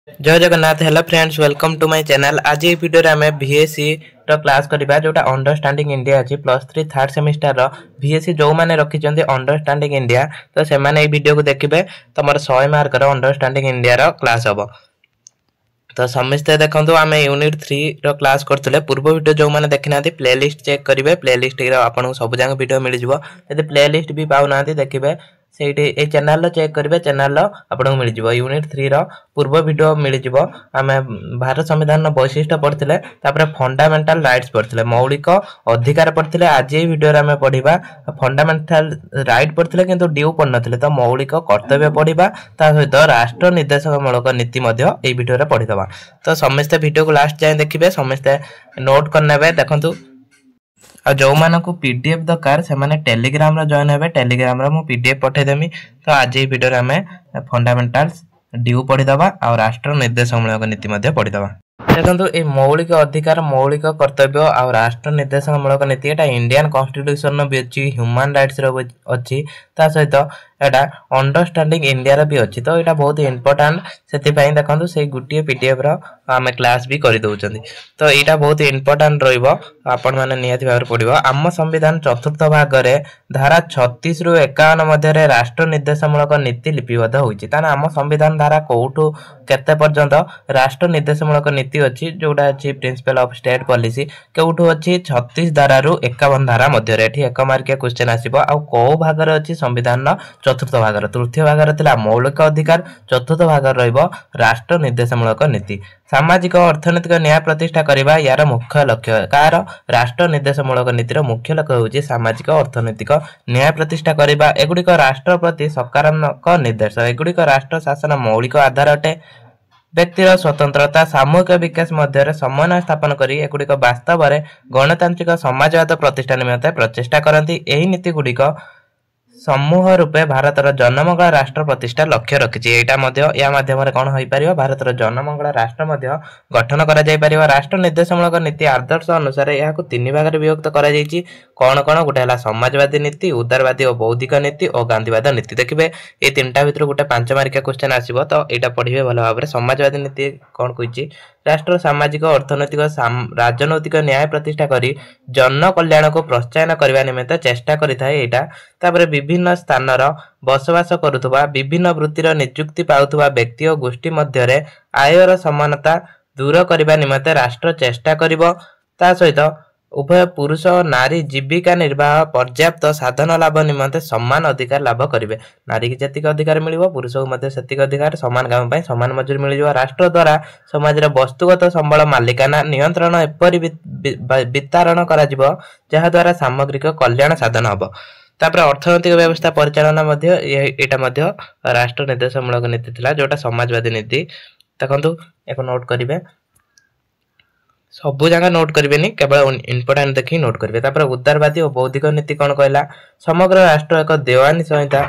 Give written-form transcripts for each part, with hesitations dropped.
जय Jagannath. Hello friends, welcome to my channel. आज ये वीडियो रे हमें VSc रो क्लास करबा जोटा अंडरस्टैंडिंग इंडिया अछि +3 थर्ड सेमिस्टर रो VSc जो माने रखि चंदी अंडरस्टैंडिंग इंडिया तो से माने ए वीडियो को देखिबे तमर 100 मार्क रो अंडरस्टैंडिंग इंडिया रो क्लास हबो। तो समस्त देखंतु आमे यूनिट 3 रो क्लास करथले पूर्व वीडियो जो माने देखिनाथि प्लेलिस्ट चेक करिवे। प्लेलिस्ट रो आपन सब जांग वीडियो मिल जिवो। यदि प्लेलिस्ट भी पाउनाथि देखिबे सेठी ए चैनल रो चेक करिवे। चैनल रो आपन मिल जिवो। यूनिट 3 रो पूर्व वीडियो मिल जिवो। आमे भारत संविधान रो वैशिष्ट्य पढ़थिले, तापर फंडामेंटल राइट्स पढ़थिले, मौलिक अधिकार पढ़थिले। आज ए वीडियो रे आमे पढिबा फंडामेंटल राइट पढ़थिले किंतु ड्यू पढ़ नथिले, तो मौलिक कर्तव्य पढिबा। ता सहित राष्ट्र निर्देशकमूलक नीति मध्ये ए वीडियो रे पढिदबा। तो समस्त वीडियो को लास्ट जाए देखिए, समस्त नोट करने देखु। और जो मान को पीडीएफ दरकार से माने टेलीग्राम रे जॉइन हेबे। टेलीग्राम रे मु पीडीएफ पठे देमी। तो आज ये वीडियो रे हमें फंडामेंटल्स ड्यू पढ़ी दबा और राष्ट्र निर्देशकमूलक नीति मध्ये पढ़ी दबा। देखंतु ए मौलिक अधिकार, मौलिक कर्तव्य और राष्ट्र निर्देशकमूलक नीति एटा इंडियन कॉन्स्टिट्यूशन भी अछि, ह्यूमन राइट्स रो अछि, ता सहित एटा अंडरस्टैंडिंग इंडिया रो भी अछि। तो एटा बहुत इंपोर्टेंट, सेति पई देखंतु से गुटिए पीडीएफ रो हमें क्लास भी करि दउचंदी। तो एटा बहुत इंपोर्टेंट रहइबो, आपण माने नियति भार पडिबो। आम संविधान चतुर्थ भाग रे धारा 36 रु 51 मध्ये रे राष्ट्र निर्देशकमूलक नीति लिपिबद्ध होइछि। ताना आम संविधान धारा कोठु केते पर्यंत राष्ट्र निर्देशकमूलक नीति अछि, जोटा अछि प्रिंसिपल ऑफ स्टेट पॉलिसी केउठु अछि 36 धारा रु 51 धारा मध्ये रे। एठी एक मार्किया क्वेश्चन आसीबो। आ को भाग रे अछि संविधान चतुर्थ भाग रे? तृतीय भाग रे तिला मौलिक अधिकार, चतुर्थ भाग रे रहइबो राष्ट्र निर्देशकमूलक नीति। सामाजिक और अर्थनैतिक न्याय प्रतिष्ठा करिबा यार मुख्य लक्ष्य। कार राष्ट्र निर्देशकमूलक नीतिर मुख्य लक्ष्य होछि सामाजिक और अर्थनैतिक न्याय प्रतिष्ठा करिबा। एगुडिक राष्ट्र प्रति सकारात्मक निर्देश। एगुडिक राष्ट्र शासन मौलिक आधार अटे। व्यक्तिर स्वतंत्रता, सामूहिक विकास मध्य समन्वय स्थापन करी एगुडिक वास्तव में गणतांत्रिक समाजवाद प्रतिष्ठा निमित्त प्रचेषा करती। एही नीति गुडिक समूह रूपे भारतर जनमंगल राष्ट्र प्रतिष्ठा लक्ष्य रखिछि। एटा मध्य या माध्यम रे कोन होई परिबो, भारतर जनमंगल राष्ट्र मध्य गठन करा जाय परिबो। राष्ट्र निर्देशकमूलक नीति आदर्श अनुसार याको तीन भाग रे विभक्त करा जायछि। कोन कोन गोटे हला समाजवादी नीति, उदारवादी और बौद्धिक नीति और गांधीवादी नीति। देखिबे ए तीनटा भितर गोटे 5 मार्किया क्वेश्चन आसीबो। तो एटा पढिबे भलो भाबरे। समाजवादी नीति कोन कहिछि? राष्ट्र सामाजिक अर्थनैतिक राजनैतिक न्याय प्रतिष्ठा करी जन कल्याण को प्रोत्साहन करबा निमित्त चेष्टा करिथाय। एटा तापरे विभिन्न स्थान बसवास करुवा विभिन्न वृत्तिर नियुक्ति पाउथुवा व्यक्ति और गोष्ठी मध्य रे आयर समानता दूर करबा निमित्त राष्ट्र चेष्टा करिवो। ता सहित उभय पुरुष और नारी जीविका निर्वाह पर्याप्त साधन लाभ निमित्त समान अधिकार लाभ करिवे। नारी की जतिक अधिकार मिलिबो, पुरुष को मध्य सेतिक अधिकार, समान काम पई समान मजूरी मिलिबो। राष्ट्र द्वारा समाज रे वस्तुगत संबल मालिकाना नियंत्रण एपरि वितरण करा जिवो जहा द्वारा सामग्रिक कल्याण साधन हबो। तापर अर्थनैतिक व्यवस्था परिचालना मध्य एटा मध्य राष्ट्र निर्देशकमूलक नीति थिला, जोटा समाजवादी नीति। देखंतु एको नोट करिवे, सबु जगह नोट करिवेनी, केवल इंपोर्टेंट देखि नोट करिवे। तापर उदारवादी और बौद्धिक नीति कोन कहला? समग्र राष्ट्र एक देवानी संहिता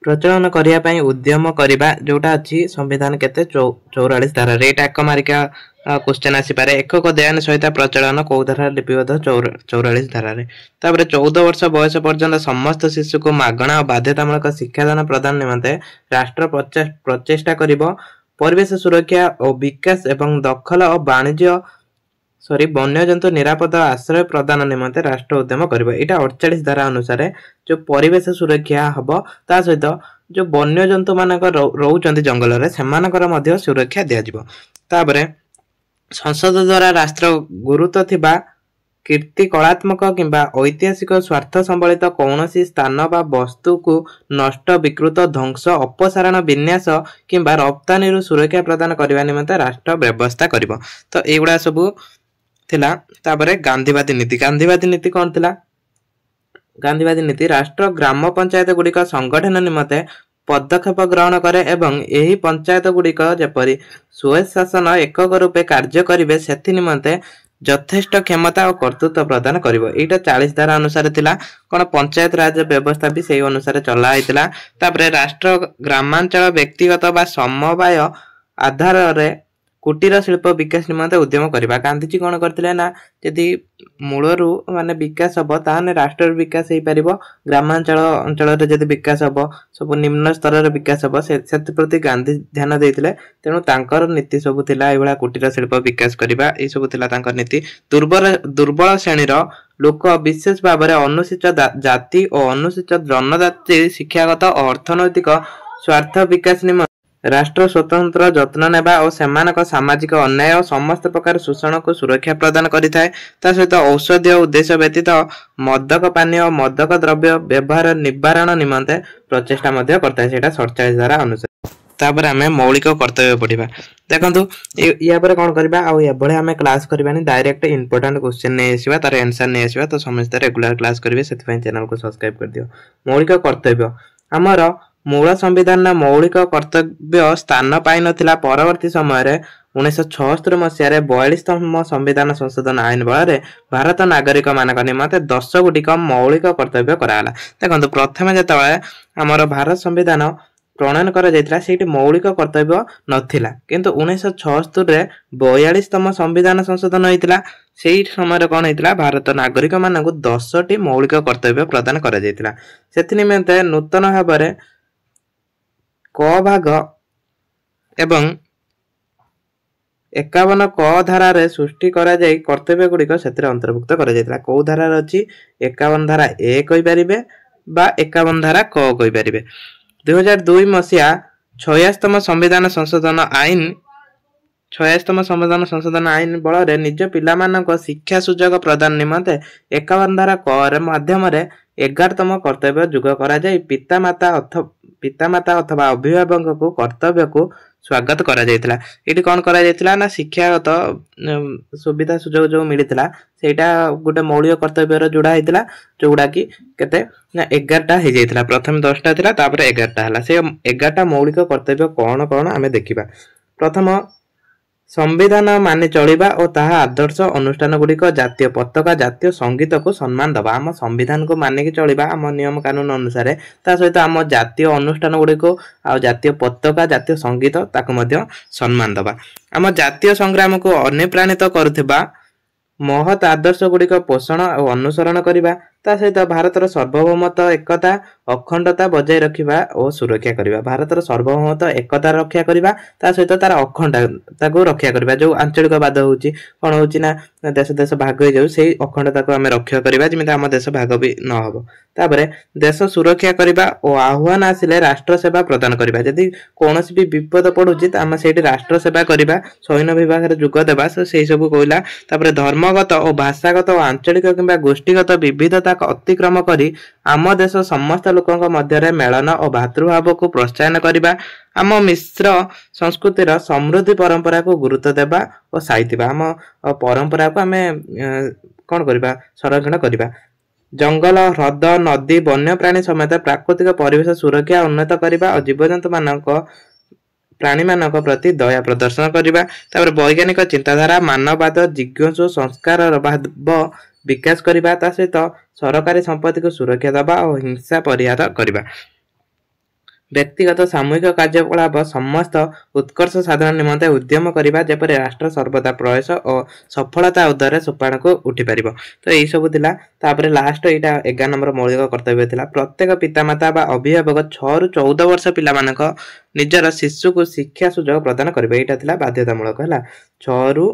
प्रचलन करिया पई उद्यम करिबा, जोटा अछि संविधान केते 44 धारा रे। एटा एक मार्किया क्वेश्चन आसी पारे। एकक देवानी संहिता प्रचलन को धारा लिपिबद्ध 44 धारा रे। तापर 14 वर्ष बयस पर्यंत समस्त शिशु को मागणा और बाध्यतामूलक शिक्षादान प्रदान निमंते राष्ट्र प्रचेष्टा करिवो। परिवेश सुरक्षा और विकास एवं दखल और वाणिज्य वन्यजंतु निरापद आश्रय प्रदान निमंते राष्ट्र उद्यम करिवो। एटा 48 धारा अनुसार जो परिवेश सुरक्षा हबो, ता सहित जो वन्यजंतु मानक रहउचंती जंगल रे सेमानकर मध्य सुरक्षा दिया जिवो। तापरे संसद द्वारा राष्ट्र गुरुत्व थिबा कीर्ति कलात्मक किंबा ऐतिहासिक स्वार्थ संबलित कौनसी स्थान बा वस्तु को नष्ट, विकृत, ध्वंस, अपसारण, विन्यास किंबा रप्तानी रु सुरक्षा प्रदान करबा निमंते राष्ट्र व्यवस्था करिवो। तो एगुडा सब थिला। तापरे गांधीवादी नीति। गांधीवादी नीति कोन थिला? गांधीवादी नीति राष्ट्र ग्राम पंचायत गुडिक संगठन निमंते पदक्षेप ग्रहण करे एवं एही पंचायत गुडिक जेपरि स्वयं शासन एकक रूपे कार्य करिवे सेथि निमंते यथेष्ट क्षमता और कर्तृत्व प्रदान करिवो। एटा 40 धारा अनुसार थिला। कोन पंचायत राज व्यवस्था भी सेही अनुसार चला आइतिला। तापरे राष्ट्र ग्रामांचल व्यक्तिगत बा समवाय आधार रे कुटीर शिल्प विकास निमंते उद्यम करबा। गांधीजी कोन करथिले ना यदि मूलरू माने विकास हबो ताने राष्ट्र विकास हेई परिबो, ग्रामांचल अंचल रे जदि विकास हबो सब निम्न स्तर रे विकास हबो सेति प्रति गांधी ध्यान देथिले। तेनु तांकर नीति सब थिला एबळा कुटीर शिल्प विकास करबा, ए सब थिला तांकर नीति। दुर्बल श्रेणी रो लोक विशेष भाव में अनुसूचित जाति और अनुसूचित जनजाति शिक्षागत और अर्थनैतिक स्वार्थ विकास निमंते राष्ट्र स्वतंत्र जत्न नेबा और सेमानक सामाजिक अन्याय और समस्त प्रकार शोषण को सुरक्षा प्रदान करिथाय। ता सहित औषधीय उद्देश्य व्यतीत मदक पानीय और मदक द्रव्य व्यवहार निवारण निमंते प्रचेष्टा मध्य करता। सेटा 47 धारा अनुसार। तापर आमे मौलिक कर्तव्य पढ़िबा। देखंतु या पर कोन करबा आ या बळे आमे क्लास करबानी डायरेक्ट इंपोर्टेंट क्वेश्चन नै आसीबा तार आंसर नै आसीबा। तो समस्त रेगुलर क्लास करिवे सेति पय चैनल को सब्सक्राइब कर दियो। मौलिक कर्तव्य हमर मूल संविधान मौलिक कर्तव्य स्थान पाई नथिला। परवर्ती समय रे 1976 मसिया रे 42तम संविधान संशोधन आईन बल भारत नागरिक मानक निमंते 10 गुटिक मौलिक कर्तव्य कराला। देखंतु प्रथमे जेतबळे हमर भारत संविधान प्रणयन करा जायतिला सेठी मौलिक कर्तव्य नथिला, किंतु 1976 रे 42तम संविधान संशोधन होइतिला। सेही समय कोन होइतिला भारत नागरिक मानकु 10टी मौलिक कर्तव्य प्रदान करा जायतिला। सेथि निमंते नूतन भाबरे क भाग एवं 51 क धारा रे सृष्टि करा जाय कर्तव्य गुडिक सेतरे अंतर्भुक्त करा जायतिला। को धारा रे अछि 51 धारा ए कहि परिबे बा 51 धारा क कहि परिबे। 2002 मसिया 86तम संविधान संशोधन आईन 86तम संविधान संशोधन आईन बल रे निज पिला मानक शिक्षा सुजोग प्रदान निमंते 51 धारा क रे माध्यम रे 11तम कर्तव्य जुग करा जाय पितामाता अथवा अभिभावक को कर्तव्य को स्वागत करा जायतिला। एटी कोन करा जायतिला ना शिक्षागत सुविधा सुजोग जो मिलितिला सेटा गोटे मौलिक कर्तव्य रो जोड़ा हैतिला, जोड़ा कि केते ना 11टा हे जायतिला। प्रथम 10टा थिला तापर 11टा हला। से 11टा मौलिक कर्तव्य कोन कोन आमे देखिबा। प्रथम संविधान माने चलिबा और ताहा आदर्श अनुष्ठान गुडिक जातीय पताका जातीय संगीत को सम्मान दबा। आम संविधान को माने कि चलिबा आम नियम कानून अनुसार ता सहित आम जातीय अनुष्ठान गुडिक आ जातीय पताका जातीय संगीत ताको मध्य सम्मान दबा। आम जातीय संग्राम को अनुप्राणित करुथिबा महत आदर्श गुडिक पोषण और अनुसरण करिबा। ता सहित भारतर सार्वभौमत्व एकता अखंडता बजाय रखिबा और सुरक्षा करिबा। भारतर सार्वभौमत्व एकता रक्षा करिबा ता सहित तार अखंडता को रक्षा करिबा। जो आंचलिक वाद होची कोन होची ना देश देश भाग हो जाउ सेही अखंडता को हमें रक्षा करिबा जिमिता हम देश भाग भी न हबो। तापरे देश सुरक्षा करिबा और आह्वान आसिले राष्ट्र सेवा प्रदान करिबा। यदि कोनोसी भी विपद पडुची त हम सेठी राष्ट्र सेवा करिबा, सैन्य विभाग रे जुग देबा सेही सब कोइला। तापरे धर्मगत और भाषागत और आंचलिक किंबा गोष्ठीगत विविधता अतिक्रम करी आम देश समस्त लोकंक मध्य मेलन और भातृभाव को प्रोत्साहन करिबा। आम मिश्र संस्कृतिर समृद्धि परंपरा को गुरुत्व देबा और साइतिबा। आम परंपरा को आमे कोन करिबा संरक्षण करिबा। जंगल ह्रद नदी वन्य प्राणी समेत प्राकृतिक परिवेश सुरक्षा उन्नत करिबा और जीवजंतु मानक प्राणी मानक प्रति दया प्रदर्शन करिबा। तापर वैज्ञानिक चिंताधारा मानववाद जिज्ञासु संस्कार भाव विकास करिबा। ता सहित सरकारी संपत्ति को सुरक्षा दबा और हिंसा परिहार करिबा। व्यक्तिगत सामूहिक कार्यकलाप समस्त उत्कर्ष साधन निमंते उद्यम करिबा जेपरि राष्ट्र सर्वदा प्रयास और सफलता उद्धार सोपान को उठी पारिबो। तो एई सब थिला। तापरे लास्ट एटा 11 नंबर मौलिक कर्तव्य थिला। प्रत्येक पितामाता बा अभिभावक 6 रु 14 वर्ष पिला मानक निजर शिशु को शिक्षा सुजोग प्रदान करिबे। एटा थिला बाध्यतामूलक हला। 6 रु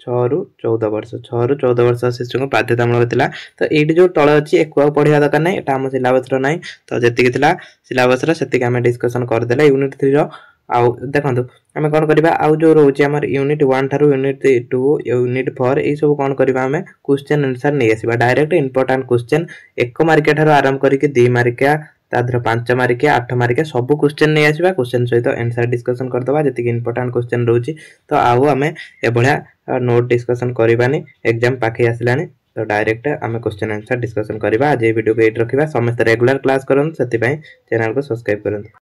14 वर्ष शिशु को बाध्यतामूलक थिला। तो एटी जो तळ अछि एको पढिया दरकार नै, एटा हम सिलेबस रो नै। तो जेतिक थिला सिलेबस रो सेतिक हम डिस्कशन कर देला। यूनिट 3 रो आउ देखंतु हमें कोन करबा आउ जो रहउछि हमर यूनिट 1 थारु यूनिट 2 यूनिट 4 ए सब कोन करबा हमें क्वेश्चन आंसर नै आसीबा। डायरेक्ट इंपोर्टेंट क्वेश्चन 1 मार्किया थारु आरंभ करी के 2 मार्किया तादर 5 मार्किया 8 मार्किया सब क्वेश्चन नै आसीबा। क्वेश्चन सहित आंसर डिस्कशन कर दबा जेतिक इंपोर्टेंट क्वेश्चन रहउछि। तो आउ हमें ए बढिया नोट डिस्कशन करबानी एग्जाम पाखे आसलानी। तो डायरेक्ट आमे क्वेश्चन आंसर डिस्कशन करबा। आज ए वीडियो को एट रखिबा। समस्त रेगुलर क्लास करन सेति पय चैनल को सब्सक्राइब करन।